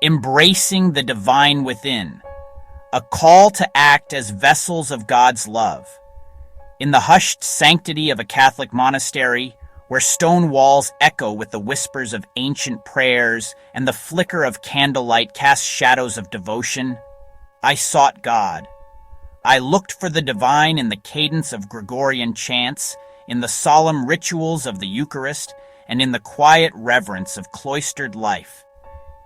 embracing the divine within, a call to act as vessels of God's love. In the hushed sanctity of a Catholic monastery, where stone walls echo with the whispers of ancient prayers and the flicker of candlelight casts shadows of devotion, I sought God. I looked for the divine in the cadence of Gregorian chants, in the solemn rituals of the Eucharist, and in the quiet reverence of cloistered life.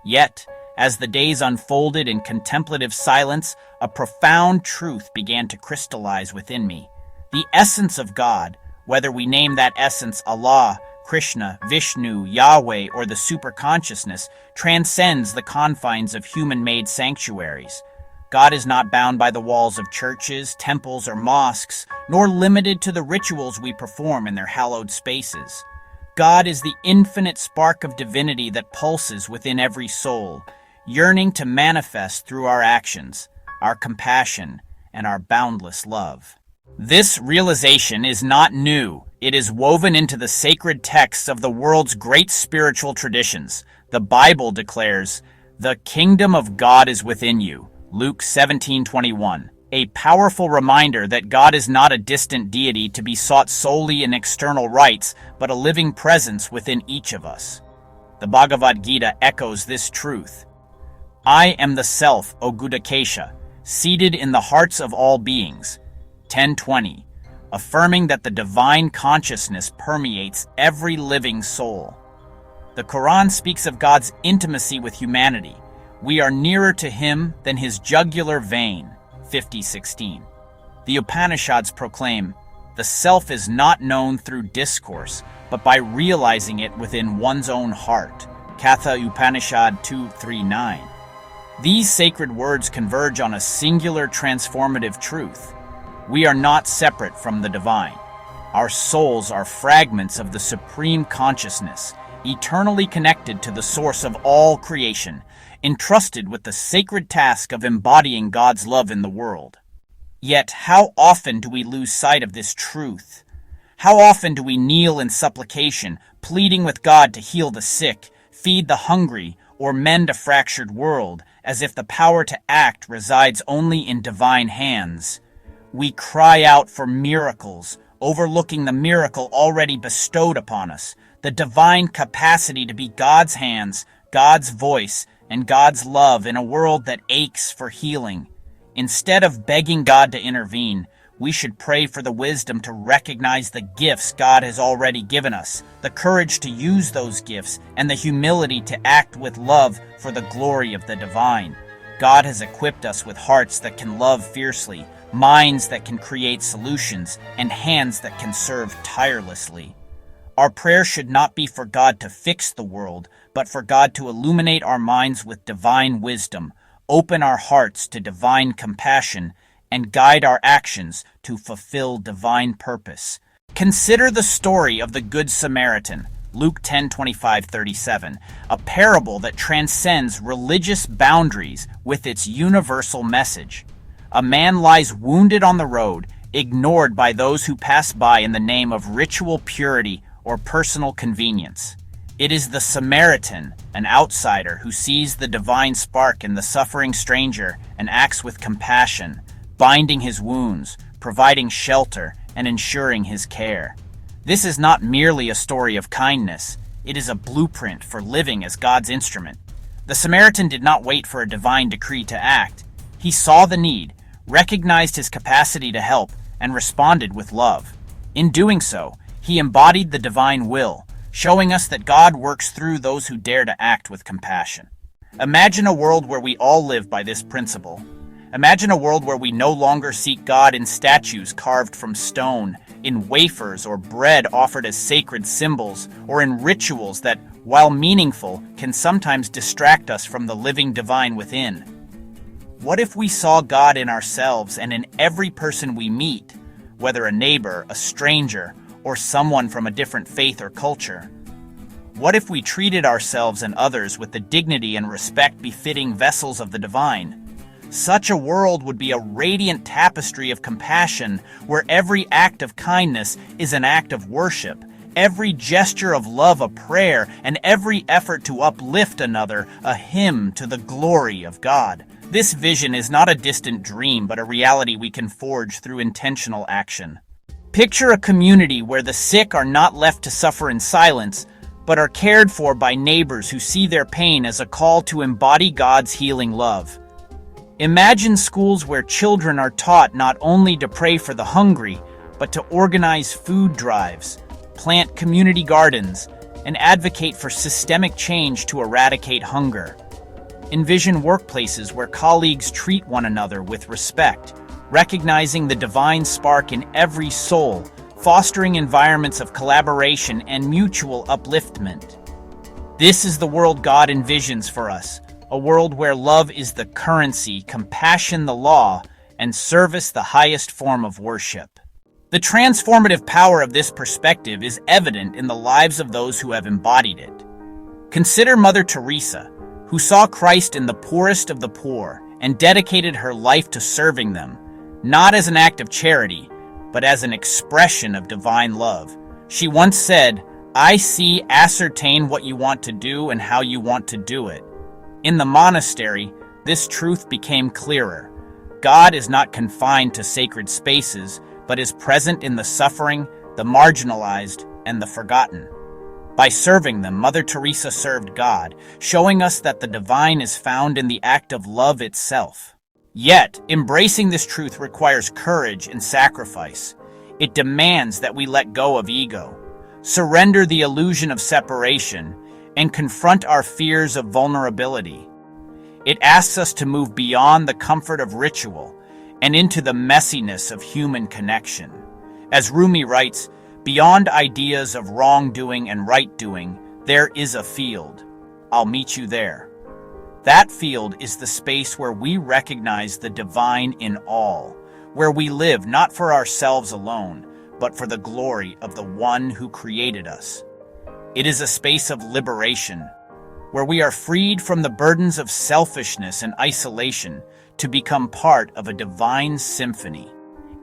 Yet, as the days unfolded in contemplative silence, a profound truth began to crystallize within me. The essence of God, whether we name that essence Allah, Krishna, Vishnu, Yahweh, or the superconsciousness, transcends the confines of human-made sanctuaries. God is not bound by the walls of churches, temples, or mosques, nor limited to the rituals we perform in their hallowed spaces. God is the infinite spark of divinity that pulses within every soul, yearning to manifest through our actions, our compassion, and our boundless love. This realization is not new. It is woven into the sacred texts of the world's great spiritual traditions. The Bible declares, "The kingdom of God is within you." Luke 17:21. A powerful reminder that God is not a distant deity to be sought solely in external rites, but a living presence within each of us. The Bhagavad Gita echoes this truth. I am the Self, O Gudakesha, seated in the hearts of all beings. 10:20, affirming that the divine consciousness permeates every living soul. The Quran speaks of God's intimacy with humanity. We are nearer to him than his jugular vein, 50:16. The Upanishads proclaim, the self is not known through discourse, but by realizing it within one's own heart, Katha Upanishad 2:3-9. These sacred words converge on a singular transformative truth. We are not separate from the divine. Our souls are fragments of the supreme consciousness, eternally connected to the source of all creation, entrusted with the sacred task of embodying God's love in the world. Yet, how often do we lose sight of this truth? How often do we kneel in supplication, pleading with God to heal the sick, feed the hungry, or mend a fractured world, as if the power to act resides only in divine hands? We cry out for miracles, overlooking the miracle already bestowed upon us, the divine capacity to be God's hands, God's voice, and God's love in a world that aches for healing. Instead of begging God to intervene, we should pray for the wisdom to recognize the gifts God has already given us, the courage to use those gifts, and the humility to act with love for the glory of the divine. God has equipped us with hearts that can love fiercely, minds that can create solutions, and hands that can serve tirelessly. Our prayer should not be for God to fix the world, but for God to illuminate our minds with divine wisdom, open our hearts to divine compassion, and guide our actions to fulfill divine purpose. Consider the story of the Good Samaritan, Luke 10:25-37, a parable that transcends religious boundaries with its universal message. A man lies wounded on the road, ignored by those who pass by in the name of ritual purity or personal convenience. It is the Samaritan, an outsider, who sees the divine spark in the suffering stranger and acts with compassion, binding his wounds, providing shelter, and ensuring his care. This is not merely a story of kindness, it is a blueprint for living as God's instrument. The Samaritan did not wait for a divine decree to act. He saw the need, recognized his capacity to help, and responded with love. In doing so, he embodied the divine will, showing us that God works through those who dare to act with compassion. Imagine a world where we all live by this principle. Imagine a world where we no longer seek God in statues carved from stone, in wafers or bread offered as sacred symbols, or in rituals that, while meaningful, can sometimes distract us from the living divine within. What if we saw God in ourselves and in every person we meet, whether a neighbor, a stranger, or someone from a different faith or culture? What if we treated ourselves and others with the dignity and respect befitting vessels of the divine? Such a world would be a radiant tapestry of compassion where every act of kindness is an act of worship, every gesture of love a prayer, and every effort to uplift another a hymn to the glory of God. This vision is not a distant dream, but a reality we can forge through intentional action. Picture a community where the sick are not left to suffer in silence, but are cared for by neighbors who see their pain as a call to embody God's healing love. Imagine schools where children are taught not only to pray for the hungry, but to organize food drives, plant community gardens, and advocate for systemic change to eradicate hunger. Envision workplaces where colleagues treat one another with respect, recognizing the divine spark in every soul, fostering environments of collaboration and mutual upliftment. This is the world God envisions for us, a world where love is the currency, compassion the law, and service the highest form of worship. The transformative power of this perspective is evident in the lives of those who have embodied it. Consider Mother Teresa, who saw Christ in the poorest of the poor and dedicated her life to serving them, not as an act of charity, but as an expression of divine love. She once said, "I see, ascertain what you want to do and how you want to do it." In the monastery, this truth became clearer. God is not confined to sacred spaces, but is present in the suffering, the marginalized, and the forgotten. By serving them, Mother Teresa served God, showing us that the divine is found in the act of love itself. Yet, embracing this truth requires courage and sacrifice. It demands that we let go of ego, surrender the illusion of separation, and confront our fears of vulnerability. It asks us to move beyond the comfort of ritual and into the messiness of human connection. As Rumi writes, "Beyond ideas of wrongdoing and right-doing, there is a field. I'll meet you there." That field is the space where we recognize the divine in all, where we live not for ourselves alone, but for the glory of the one who created us. It is a space of liberation, where we are freed from the burdens of selfishness and isolation to become part of a divine symphony,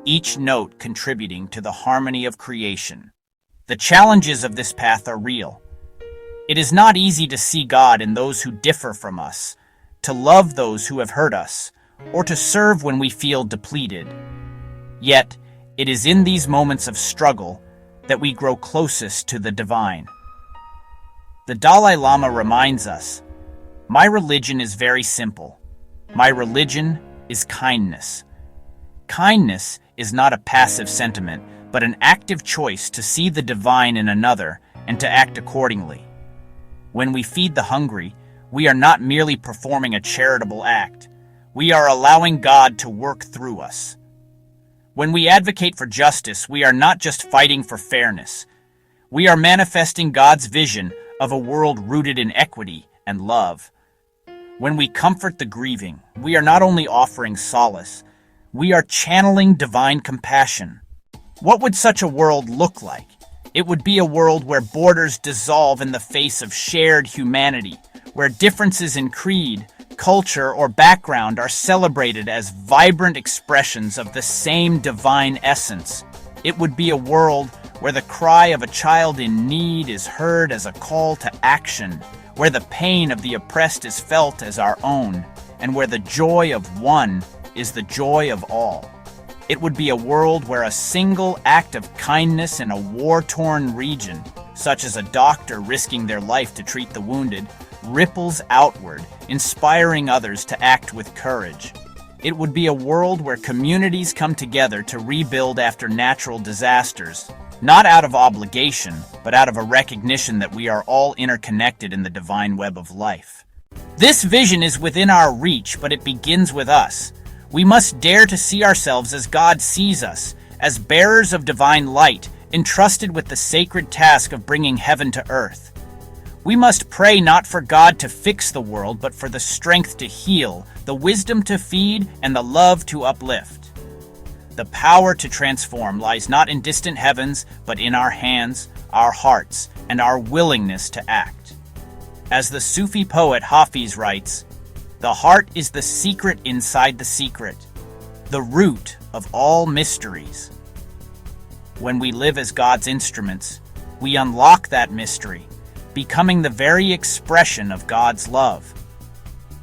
each note contributing to the harmony of creation. The challenges of this path are real. It is not easy to see God in those who differ from us, to love those who have hurt us, or to serve when we feel depleted. Yet, it is in these moments of struggle that we grow closest to the divine. The Dalai Lama reminds us, "My religion is very simple. My religion is kindness." Kindness is not a passive sentiment, but an active choice to see the divine in another and to act accordingly. When we feed the hungry, we are not merely performing a charitable act. We are allowing God to work through us. When we advocate for justice, we are not just fighting for fairness. We are manifesting God's vision of a world rooted in equity and love. When we comfort the grieving, we are not only offering solace, we are channeling divine compassion. What would such a world look like? It would be a world where borders dissolve in the face of shared humanity, where differences in creed, culture, or background are celebrated as vibrant expressions of the same divine essence. It would be a world where the cry of a child in need is heard as a call to action, where the pain of the oppressed is felt as our own, and where the joy of one is the joy of all. It would be a world where a single act of kindness in a war-torn region, such as a doctor risking their life to treat the wounded, ripples outward, inspiring others to act with courage. It would be a world where communities come together to rebuild after natural disasters, not out of obligation, but out of a recognition that we are all interconnected in the divine web of life. This vision is within our reach, but it begins with us. We must dare to see ourselves as God sees us, as bearers of divine light, entrusted with the sacred task of bringing heaven to earth. We must pray not for God to fix the world, but for the strength to heal, the wisdom to feed, and the love to uplift. The power to transform lies not in distant heavens, but in our hands, our hearts, and our willingness to act. As the Sufi poet Hafiz writes, "The heart is the secret inside the secret, the root of all mysteries." When we live as God's instruments, we unlock that mystery, becoming the very expression of God's love.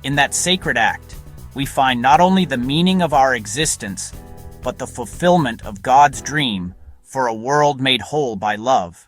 In that sacred act, we find not only the meaning of our existence, but the fulfillment of God's dream for a world made whole by love.